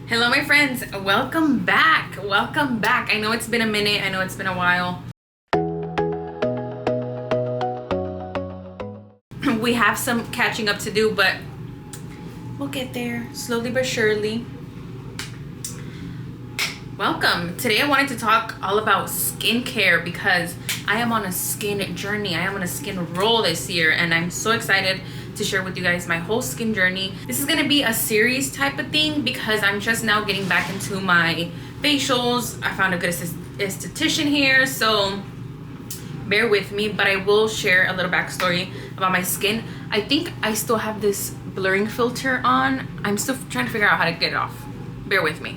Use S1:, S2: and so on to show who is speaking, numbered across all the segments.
S1: Hello my friends, welcome back. I know it's been a minute, I know it's been a while. We have some catching up to do, but we'll get there slowly but surely. Welcome. Today I wanted to talk all about skincare because I am on a skin journey. I am on a skin roll this year and I'm so excited to share with you guys my whole skin journey. This is gonna be a series type of thing because I'm just now getting back into my facials. I found a good esthetician here, so bear with me, but I will share a little backstory about my skin. I think I still have this blurring filter on. I'm still trying to figure out how to get it off. Bear with me,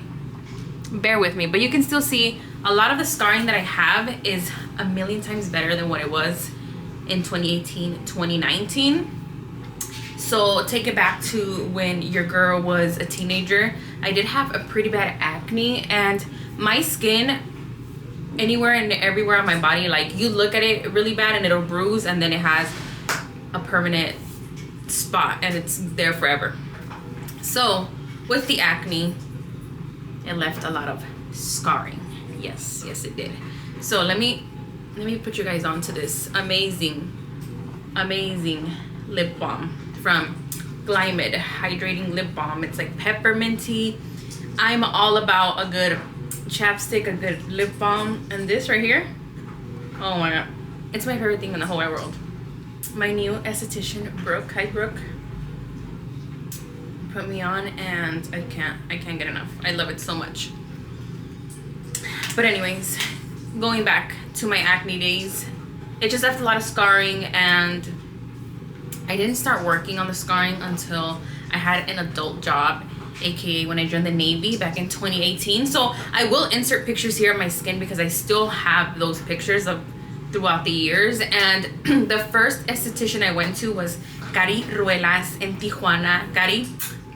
S1: but you can still see a lot of the scarring that I have is a million times better than what it was in 2018, 2019. So take it back to when your girl was a teenager. I did have a pretty bad acne, and my skin anywhere and everywhere on my body, like you look at it really bad and it'll bruise and then it has a permanent spot and it's there forever. So with the acne, it left a lot of scarring. Yes it did. So let me put you guys onto this amazing lip balm from Climate Hydrating Lip Balm. It's like pepperminty. I'm all about a good chapstick, a good lip balm, and this right here, oh my god, it's my favorite thing in the whole wide world. My new esthetician Brooke, hi Brooke, put me on and I can't get enough. I love it so much. But anyways, going back to my acne days, it just left a lot of scarring, and I didn't start working on the scarring until I had an adult job, aka when I joined the Navy back in 2018. So I will insert pictures here of my skin because I still have those pictures of throughout the years. And the first esthetician I went to was Cari Ruelas in Tijuana. Cari,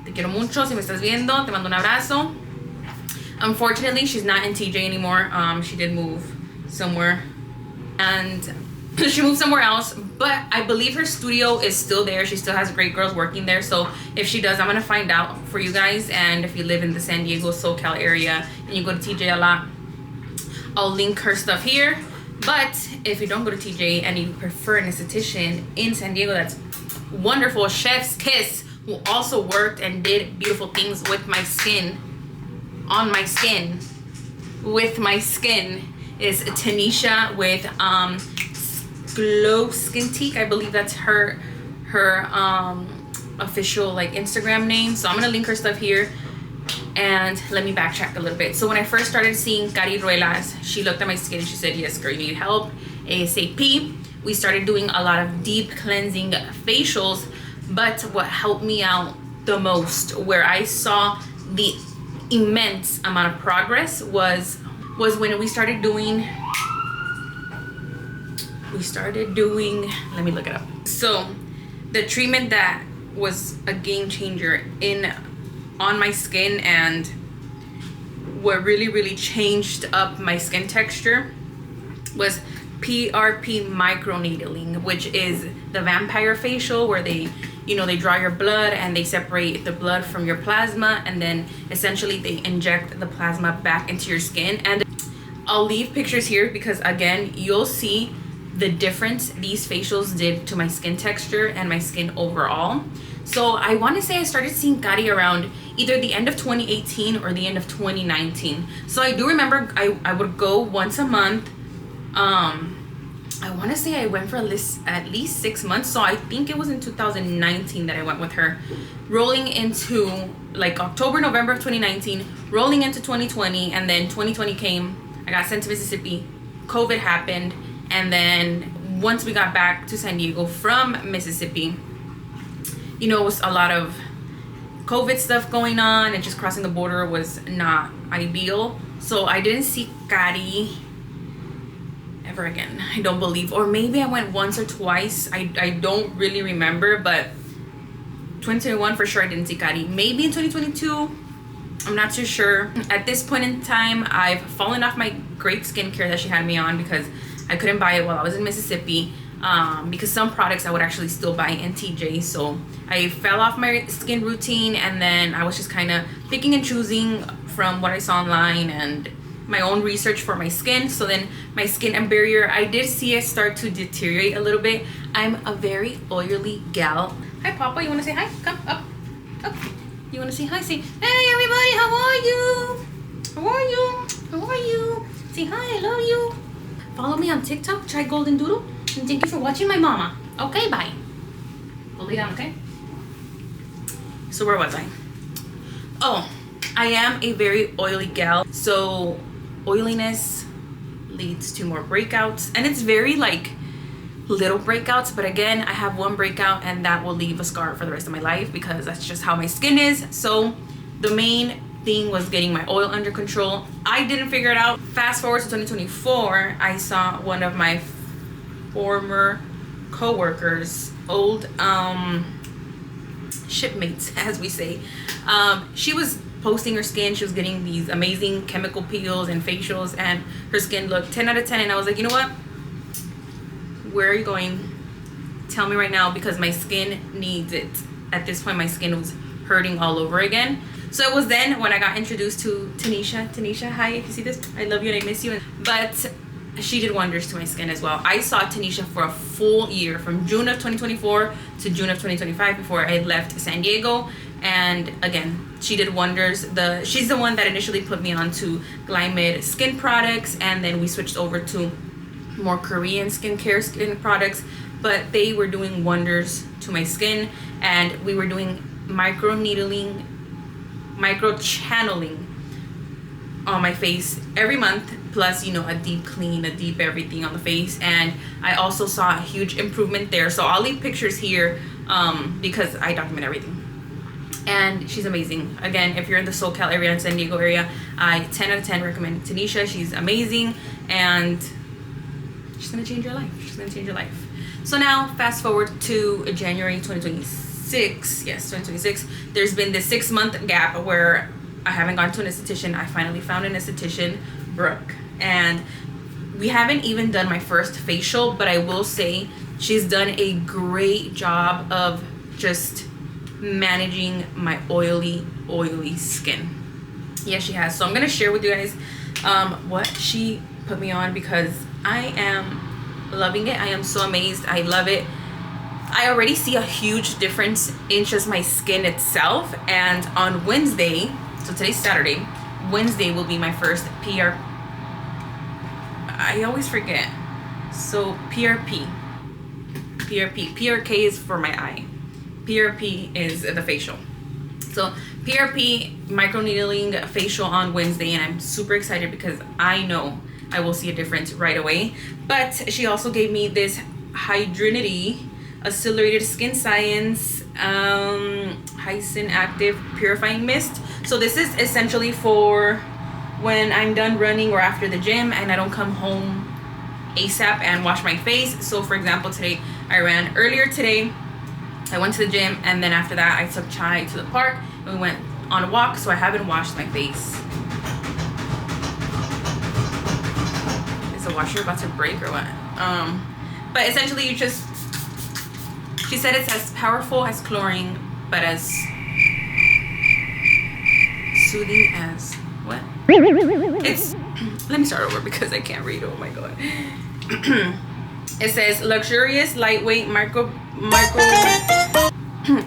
S1: te quiero mucho. Si me estás viendo, te mando un abrazo. Unfortunately, she's not in TJ anymore. She did move somewhere, and she moved somewhere else, but I believe her studio is still there. She still has great girls working there. So if she does, I'm gonna find out for you guys. And if you live in the San Diego, SoCal area and you go to TJ a lot, I'll link her stuff here. But if you don't go to TJ and you prefer an esthetician in San Diego, that's wonderful. Chef's Kiss, who also worked and did beautiful things with my skin, on my skin, with my skin, is Tanisha with Glow Skin Teak. I believe that's her official like Instagram name. So I'm gonna link her stuff here. And let me backtrack a little bit. So when I first started seeing Cari Ruelas, she looked at my skin and she said, yes girl, you need help ASAP. We started doing a lot of deep cleansing facials, but what helped me out the most, where I saw the immense amount of progress, was when we started doing, let me look it up. So the treatment that was a game changer on my skin and what really changed up my skin texture was PRP microneedling, which is the vampire facial, where they draw your blood and they separate the blood from your plasma, and then essentially they inject the plasma back into your skin. And I'll leave pictures here because again, you'll see the difference these facials did to my skin texture and my skin overall. So I want to say I started seeing Cari around either the end of 2018 or the end of 2019. So I do remember I would go once a month. I want to say I went for at least 6 months. So I think it was in 2019 that I went with her, rolling into like October, November of 2019, rolling into 2020. And then 2020 came, I got sent to Mississippi, COVID happened. And then once we got back to San Diego from Mississippi, it was a lot of COVID stuff going on, and just crossing the border was not ideal. So I didn't see Cari ever again, I don't believe. Or maybe I went once or twice. I don't really remember, but 2021 for sure I didn't see Cari. Maybe in 2022, I'm not too sure. At this point in time, I've fallen off my great skincare that she had me on because I couldn't buy it while I was in Mississippi. because some products I would actually still buy in TJ. So I fell off my skin routine, and then I was just kind of picking and choosing from what I saw online and my own research for my skin. So then my skin and barrier, I did see it start to deteriorate a little bit. I'm a very oily gal. Hi Papa, you want to say hi? Come up. You want to say hi? Say, hey everybody, how are you? How are you? How are you? Say hi, I love you. Follow me on TikTok, try Golden Doodle. And thank you for watching my mama. Okay, bye. Go lay down, okay? So where was I? Oh, I am a very oily gal. So oiliness leads to more breakouts. And it's very like little breakouts. But again, I have one breakout and that will leave a scar for the rest of my life because that's just how my skin is. So the main thing was getting my oil under control. I didn't figure it out. Fast forward to 2024, I saw one of my former co-workers, old shipmates as we say, she was posting her skin. She was getting these amazing chemical peels and facials, and her skin looked 10 out of 10. And I was like, you know what, where are you going? Tell me right now, because my skin needs it. At this point my skin was hurting all over again. So it was then when I got introduced to Tanisha, hi, if you see this, I love you and I miss you. But she did wonders to my skin as well. I saw Tanisha for a full year, from June of 2024 to June of 2025, before I left San Diego. And again, she did wonders. She's the one that initially put me onto Glymid skin products, and then we switched over to more Korean skincare skin products. But they were doing wonders to my skin, and we were doing micro needling, micro channeling on my face every month, plus, you know, a deep clean, a deep everything on the face. And I also saw a huge improvement there. So I'll leave pictures here because I document everything. And she's amazing. Again, if you're in the SoCal area and San Diego area, I 10 out of 10 recommend Tanisha. She's amazing, and she's gonna change your life. She's gonna change your life. So now fast forward to January 2026. Yes, 2026. There's been this 6-month gap where I haven't gone to an esthetician. I finally found an esthetician, Brooke, and we haven't even done my first facial, but I will say she's done a great job of just managing my oily skin. Yes, she has. So I'm gonna share with you guys what she put me on, because I am loving it. I am so amazed. I love it. I already see a huge difference in just my skin itself. And on Wednesday, so today's Saturday, Wednesday will be my first PR. I always forget. So PRP. PRK is for my eye. PRP is the facial. So PRP microneedling facial on Wednesday, and I'm super excited because I know I will see a difference right away. But she also gave me this Hydrinity Accelerated Skin Science Hyacinth Active Purifying Mist. So this is essentially for when I'm done running or after the gym and I don't come home ASAP and wash my face. So for example, today I ran earlier today. I went to the gym, and then after that I took Chai to the park and we went on a walk, so I haven't washed my face. Is the washer about to break or what? But essentially you just, she said it's as powerful as chlorine, but as soothing as what? It's, let me start over because I can't read. Oh my god. It says luxurious, lightweight,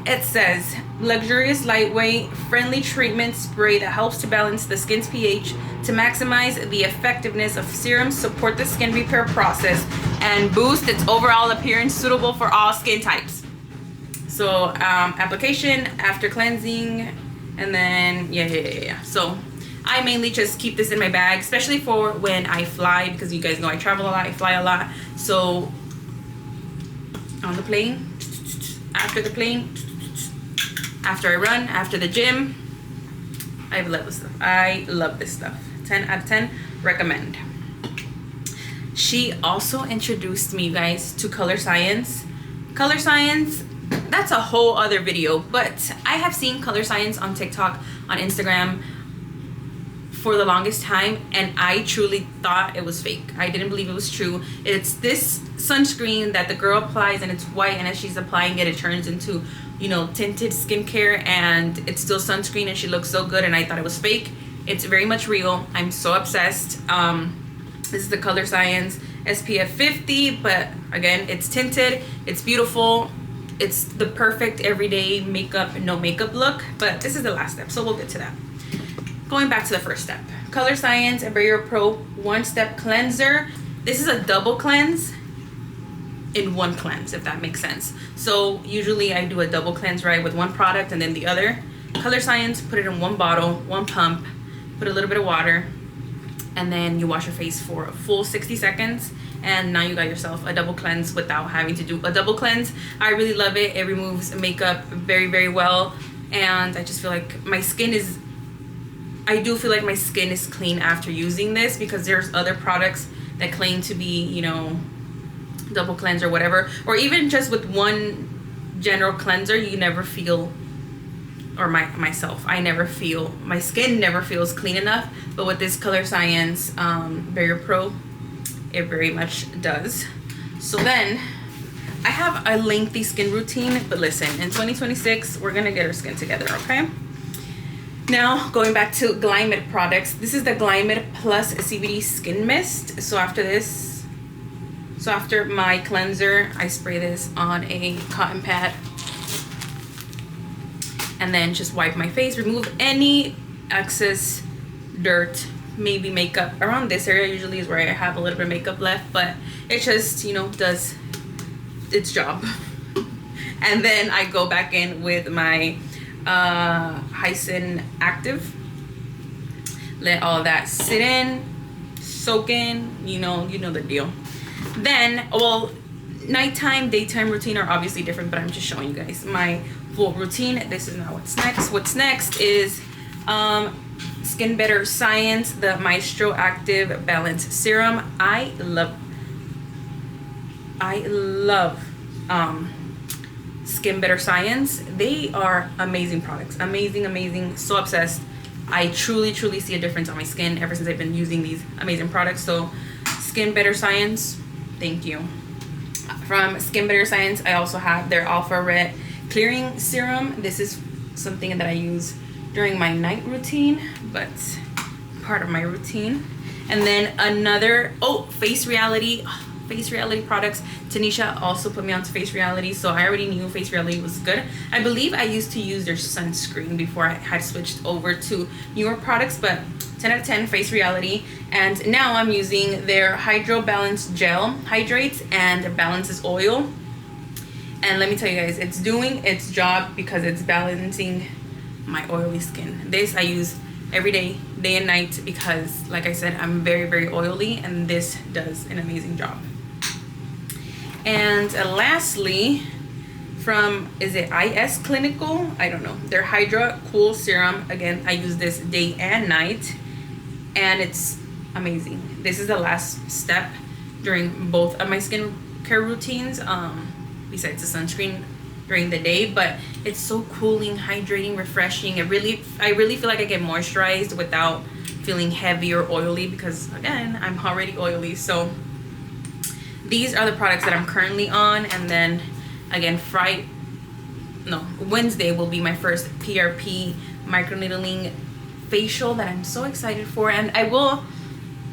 S1: it says luxurious, lightweight, friendly treatment spray that helps to balance the skin's pH to maximize the effectiveness of serums, support the skin repair process, and boost its overall appearance, suitable for all skin types. So application after cleansing, and then yeah. So I mainly just keep this in my bag, especially for when I fly, because you guys know I travel a lot, I fly a lot. So on the plane, after the plane, after I run, after the gym, I love this stuff. I love this stuff. 10 out of 10, recommend. She also introduced me, guys, to Color Science. Color Science, that's a whole other video, but I have seen Color Science on TikTok, on Instagram, for the longest time, and I truly thought it was fake. I didn't believe it was true. It's this sunscreen that the girl applies, and it's white, and as she's applying it, it turns into, you know, tinted skincare, and it's still sunscreen, and she looks so good, and I thought it was fake. It's very much real. I'm so obsessed. This is the Color Science SPF 50, but again, it's tinted, it's beautiful, it's the perfect everyday makeup, no makeup look. But this is the last step, so we'll get to that. Going back to the first step, Color Science Barrier Pro One Step Cleanser. This is a double cleanse in one cleanse, if that makes sense. So usually I do a double cleanse, right, with one product and then the other. Color Science, put it in one bottle, one pump, put a little bit of water, and then you wash your face for a full 60 seconds, and now you got yourself a double cleanse without having to do a double cleanse. I really love it. It removes makeup very, very well, and I just feel like my skin is, I do feel like my skin is clean after using this, because there's other products that claim to be, you know, double cleanse or whatever, or even just with one general cleanser, you never feel, or myself, I never feel, my skin never feels clean enough. But with this Color Science Barrier Pro, it very much does. So then I have a lengthy skin routine, but listen, in 2026 we're gonna get our skin together, okay? Now going back to Glymed products, this is the Glymed Plus CBD Skin Mist. So after this, so after my cleanser, I spray this on a cotton pad and then just wipe my face, remove any excess dirt, maybe makeup. Around this area usually is where I have a little bit of makeup left, but it just, you know, does its job. And then I go back in with my Hyson Active. Let all that sit in, soak in, you know the deal. Then, well, nighttime, daytime routine are obviously different, but I'm just showing you guys my full routine. This is not what's next. What's next is Skin Better Science, the Maestro Active Balance Serum. I love Skin Better Science. They are amazing products. Amazing, so obsessed. I truly see a difference on my skin ever since I've been using these amazing products. So Skin Better Science, thank you. From Skin Better Science, I also have their Alpha Red Clearing Serum. This is something that I use during my night routine, but part of my routine. And then another, Face Reality products. Tanisha also put me onto Face Reality, so I already knew Face Reality was good. I believe I used to use their sunscreen before I had switched over to newer products, but 10 out of 10 Face Reality. And now I'm using their Hydro Balance Gel, hydrates and balances oil. And let me tell you guys, it's doing its job because it's balancing my oily skin. This I use every day and night, because like I said, I'm very oily, and this does an amazing job. And lastly, from, is it IS Clinical? I don't know. Their Hydra Cool Serum. Again, I use this day and night, and it's amazing. This is the last step during both of my skincare routines, besides the sunscreen during the day. But it's so cooling, hydrating, refreshing. I really feel like I get moisturized without feeling heavy or oily, because again, I'm already oily. So these are the products that I'm currently on. And then again, Wednesday will be my first PRP microneedling facial that I'm so excited for. And I will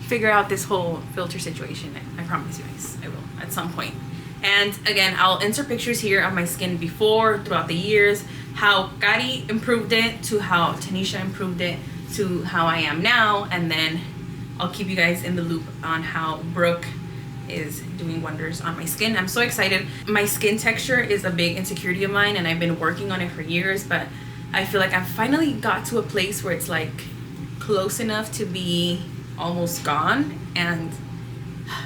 S1: figure out this whole filter situation. I promise you guys, I will at some point. And again, I'll insert pictures here of my skin before, throughout the years, how Kari improved it to how Tanisha improved it to how I am now. And then I'll keep you guys in the loop on how Brooke is doing wonders on my skin. I'm so excited. My skin texture is a big insecurity of mine, and I've been working on it for years, but I feel like I've finally got to a place where it's like close enough to be almost gone. And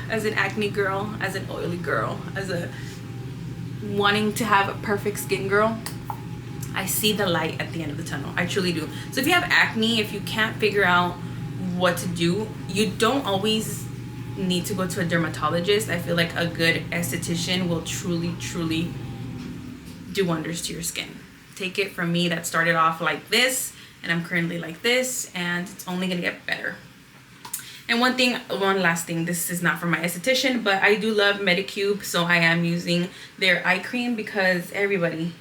S1: as an acne girl, as an oily girl, as a wanting to have a perfect skin girl, I see the light at the end of the tunnel. I truly do. So if you have acne, if you can't figure out what to do, you don't always need to go to a dermatologist. I feel like a good esthetician will truly do wonders to your skin. Take it from me that started off like this, and I'm currently like this, and it's only gonna get better. And one last thing, this is not from my esthetician, but I do love Medicube, so I am using their eye cream because everybody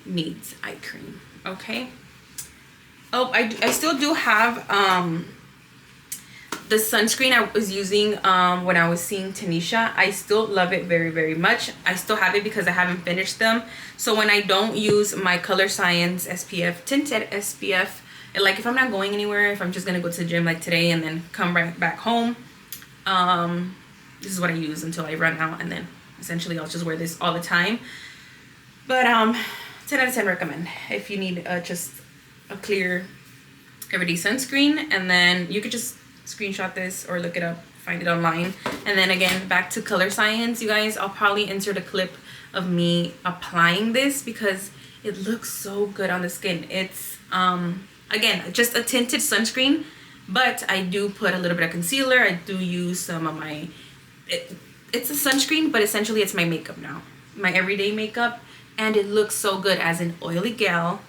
S1: needs eye cream, okay? Oh, I still do have the sunscreen I was using when I was seeing Tanisha. I still love it very, very much. I still have it because I haven't finished them. So when I don't use my Color Science SPF, tinted SPF, like if I'm not going anywhere, if I'm just gonna go to the gym like today and then come right back home, this is what I use until I run out, and then essentially I'll just wear this all the time. But 10 out of 10 recommend if you need just a clear everyday sunscreen. And then you could just screenshot this or look it up, find it online. And then again, back to Color Science, you guys, I'll probably insert a clip of me applying this because it looks so good on the skin. It's again, just a tinted sunscreen, but I do put a little bit of concealer. I do use some of my it's a sunscreen, but essentially it's my makeup now, my everyday makeup, and it looks so good as an oily gal.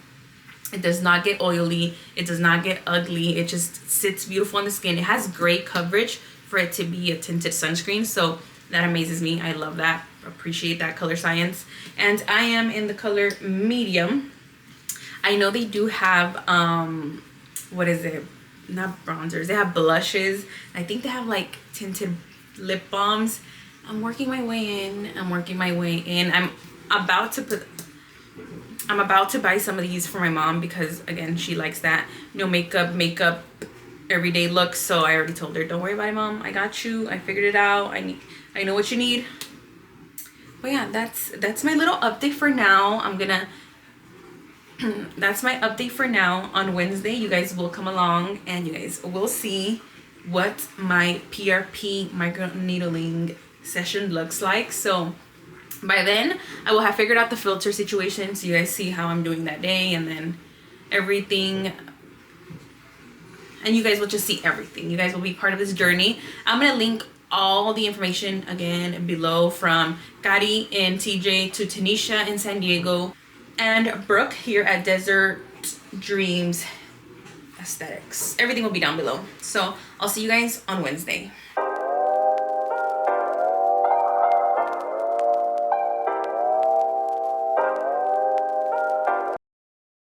S1: It does not get oily, it does not get ugly, it just sits beautiful on the skin. It has great coverage for it to be a tinted sunscreen, so that amazes me. I love that, appreciate that, Color Science. And I am in the color medium. I know they do have what is it, not bronzers, they have blushes. I think they have like tinted lip balms. I'm working my way in. I'm about to buy some of these for my mom because again, she likes that no makeup everyday look. So I already told her, don't worry about it, Mom, I got you, I figured it out, I know what you need. But yeah, that's my little update for now. That's my update for now. On Wednesday, you guys will come along and you guys will see what my PRP microneedling session looks like. So by then I will have figured out the filter situation, so you guys see how I'm doing that day, and then everything, and you guys will just see everything. You guys will be part of this journey. I'm gonna link all the information again below, from Kari and TJ to Tanisha in San Diego and Brooke here at Desert Dreams Aesthetics. Everything will be down below. So I'll see you guys on Wednesday.